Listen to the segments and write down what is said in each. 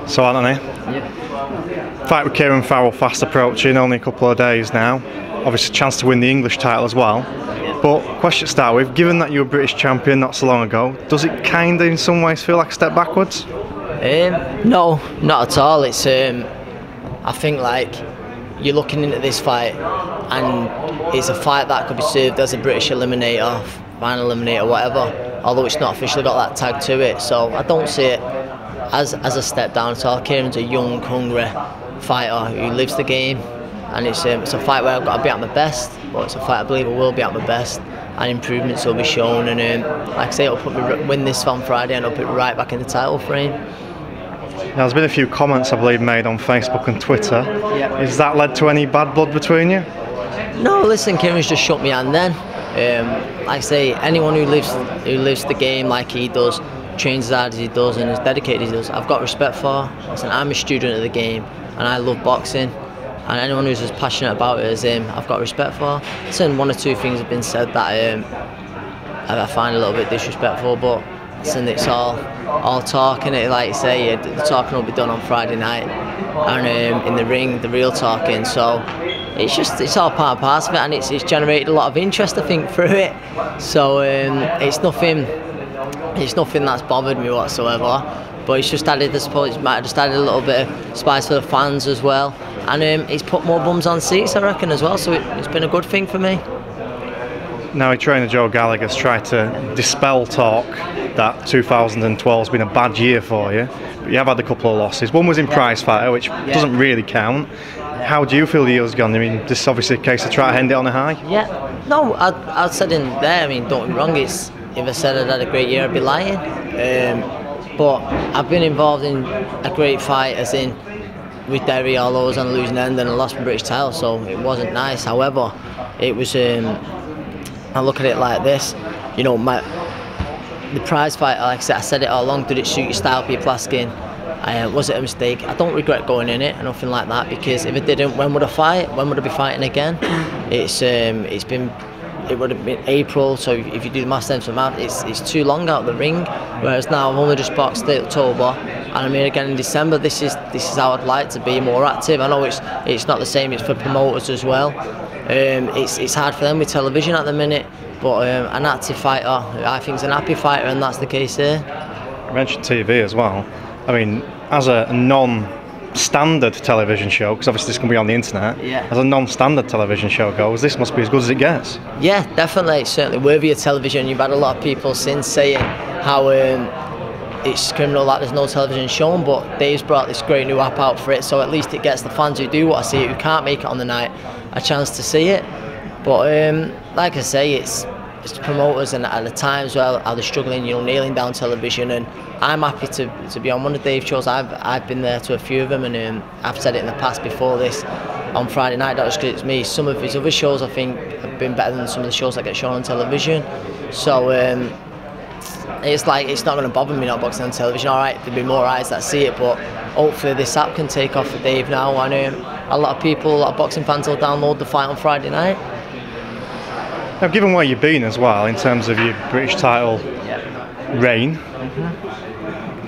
So Anthony, fight with Kieran Farrell fast approaching, only a couple of days now. Obviously a chance to win the English title as well. But question to start with, given that you were British champion not so long ago, does it kind of in some ways feel like a step backwards? No, not at all. It's I think like you're looking into this fight and it's a fight that could be served as a British eliminator, final eliminator, whatever, although it's not officially got that tag to it, so I don't see it as a step down at all. Kieran's a young, hungry fighter who lives the game, and it's a fight where I've got to be at my best, but it's a fight I believe I will be at my best, and improvements will be shown, and like I say, it'll put me win this on Friday and I'll put it right back in the title frame. Now, there's been a few comments I believe made on Facebook and Twitter. Yep. Has that led to any bad blood between you? No, listen, Kieran's just shook me hand then. Like I say, anyone who lives the game like he does, trains as hard as he does and as dedicated as he does, I've got respect for. Listen, I'm a student of the game and I love boxing, and anyone who's as passionate about it as him, I've got respect for. Listen, one or two things have been said that I find a little bit disrespectful, but listen, it's all talking. Like you say, the talking will be done on Friday night, and in the ring, the real talking. So it's all part and parcel of it, and it's generated a lot of interest, I think, through it. So it's nothing that's bothered me whatsoever. But it's just added, I suppose, it might have just added a little bit of spice for the fans as well, and it's put more bums on seats, I reckon, as well. So it's been a good thing for me. Now, trainer Joe Gallagher's tried to dispel talk that 2012 has been a bad year for you, but you have had a couple of losses. One was in prize fighter, which doesn't really count. How do you feel the year's gone? I mean, this is obviously a case of try to end it on a high. Yeah, no, I said in there, I mean, don't get me wrong, if I said I'd had a great year, I'd be lying. But I've been involved in a great fight, as in with Derry, although I was on the losing end and I lost my British title, so it wasn't nice. However, it was, I look at it like this, you know, the prize fight, like I said it all along, did it suit your style, people asking, was it a mistake? I don't regret going in it, or nothing like that, because if it didn't, when would I fight? When would I be fighting again? It would have been April, so if you do the maths then for math, it's too long out of the ring. Whereas now I've only just boxed in October, and I'm here again in December. This is how I'd like to be more active. I know it's not the same. It's for promoters as well. It's hard for them with television at the minute, but an active fighter, I think, is an happy fighter, and that's the case here. You mentioned TV as well. I mean, as a non-standard television show, because obviously this can be on the internet, as a non-standard television show goes, this must be as good as it gets. Yeah, definitely. It's certainly worthy of television. You've had a lot of people since saying how it's criminal that there's no television shown, but Dave's brought this great new app out for it, so at least it gets the fans who do want to see it, who can't make it on the night, a chance to see it. But like I say, it's the promoters, and at the times where they're struggling, you know, nailing down television, and I'm happy to be on one of Dave's shows. I've been there to a few of them, and I've said it in the past before this, on Friday night, not just because it's me. Some of his other shows, I think, have been better than some of the shows that get shown on television. So it's like, it's not going to bother me not boxing on television. All right, there'll be more eyes that see it, but hopefully this app can take off for Dave now, and a lot of people, a lot of boxing fans will download the fight on Friday night. Now, given where you've been as well, in terms of your British title reign,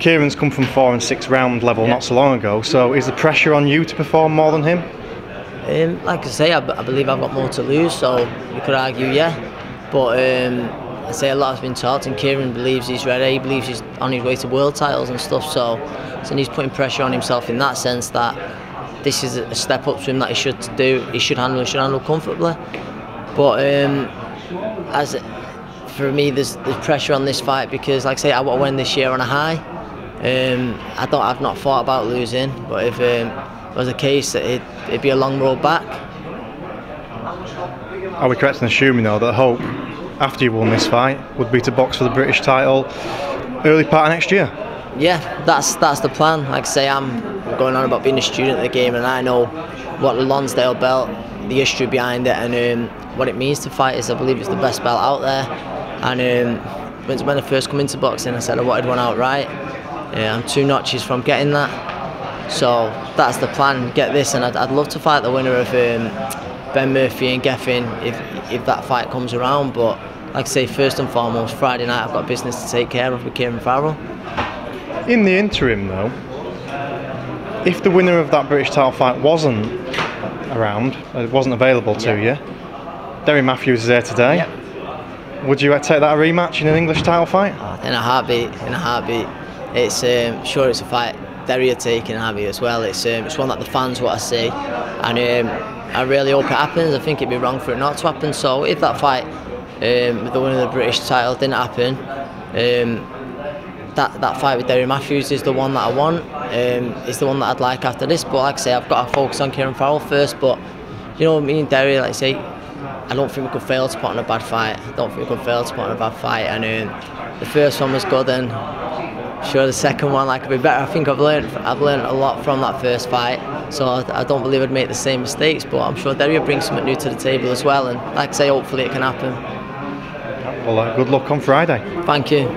Kieran's come from 4 and 6 round level not so long ago, so is the pressure on you to perform more than him? Like I say, I believe I've got more to lose, so you could argue, but I say a lot has been talked, and Kieran believes he's ready, he believes he's on his way to world titles and stuff, so he's putting pressure on himself in that sense, that this is a step up to him that he should do, he should handle comfortably. But for me, there's pressure on this fight, because, like I say, I want to win this year on a high. I've not thought about losing, but if it was a case, it'd be a long road back. Are we correct in assuming, though, that the hope after you won this fight would be to box for the British title early part of next year? Yeah, that's the plan. Like I say, I'm going on about being a student of the game, and I know what the Lonsdale belt, the history behind it, and what it means to fight is, I believe it's the best belt out there. And when I first come into boxing, I said I wanted one outright. I'm 2 notches from getting that, so that's the plan. Get this, and I'd love to fight the winner of Ben Murphy and Geffen if that fight comes around. But like I say, first and foremost, Friday night I've got business to take care of with Kieran Farrell. In the interim, though, if the winner of that British title fight wasn't around, it wasn't available to you, Derry Mathews is there today. Yep. Would you take that a rematch in an English title fight? In a heartbeat. In a heartbeat. It's sure it's a fight Derry are taking a heartbeat as well. It's one that the fans want to see, and I really hope it happens. I think it'd be wrong for it not to happen. So if that fight with the winner of the British title didn't happen, that fight with Derry Mathews is the one that I want. It's the one that I'd like after this. But like I say, I've got to focus on Kieran Farrell first. But you know, me and Derry, like I say, I don't think we could fail to put on a bad fight. I don't think we could fail to put on a bad fight. And the first one was good, and sure the second one could be better. I think I've learned a lot from that first fight. So I don't believe I'd make the same mistakes. But I'm sure Derry will bring something new to the table as well. And like I say, hopefully it can happen. Well, good luck on Friday. Thank you.